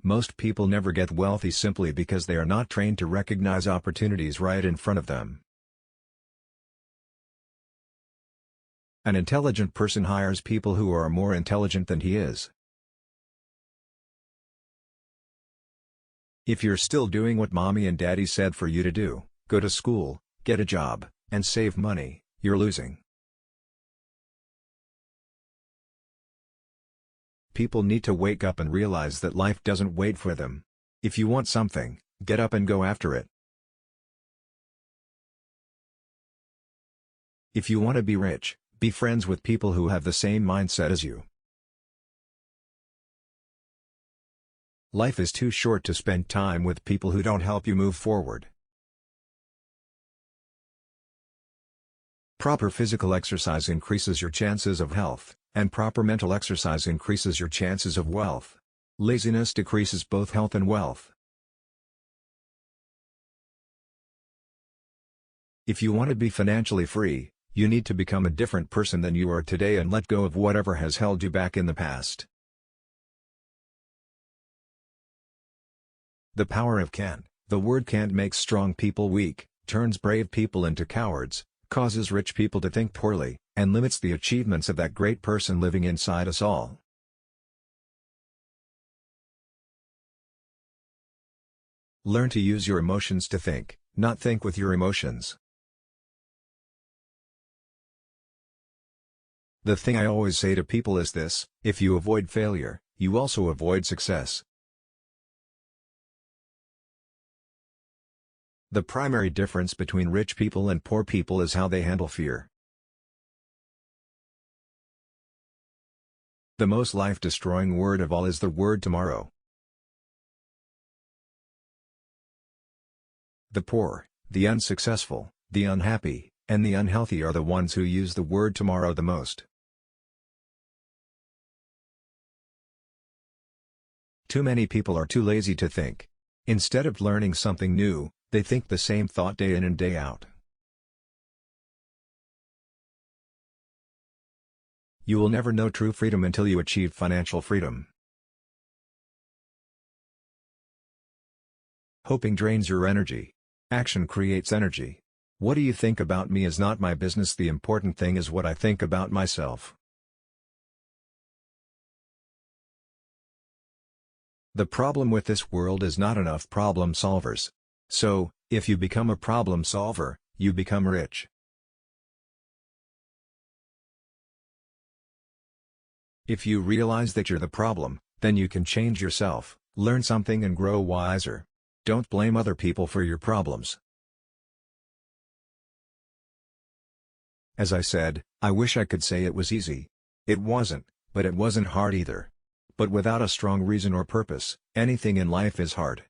Most people never get wealthy simply because they are not trained to recognize opportunities right in front of them. An intelligent person hires people who are more intelligent than he is. If you're still doing what mommy and daddy said for you to do, go to school, get a job, and save money, you're losing. People need to wake up and realize that life doesn't wait for them. If you want something, get up and go after it. If you want to be rich, be friends with people who have the same mindset as you. Life is too short to spend time with people who don't help you move forward. Proper physical exercise increases your chances of health, and proper mental exercise increases your chances of wealth. Laziness decreases both health and wealth. If you want to be financially free, you need to become a different person than you are today and let go of whatever has held you back in the past. The power of can't. The word can't makes strong people weak, turns brave people into cowards, causes rich people to think poorly, and limits the achievements of that great person living inside us all. Learn to use your emotions to think, not think with your emotions. The thing I always say to people is this: if you avoid failure, you also avoid success. The primary difference between rich people and poor people is how they handle fear. The most life-destroying word of all is the word tomorrow. The poor, the unsuccessful, the unhappy, and the unhealthy are the ones who use the word tomorrow the most. Too many people are too lazy to think. Instead of learning something new, they think the same thought day in and day out. You will never know true freedom until you achieve financial freedom. Hoping drains your energy. Action creates energy. What do you think about me is not my business. The important thing is what I think about myself. The problem with this world is not enough problem solvers. So, if you become a problem solver, you become rich. If you realize that you're the problem, then you can change yourself, learn something and grow wiser. Don't blame other people for your problems. As I said, I wish I could say it was easy. It wasn't, but it wasn't hard either. But without a strong reason or purpose, anything in life is hard.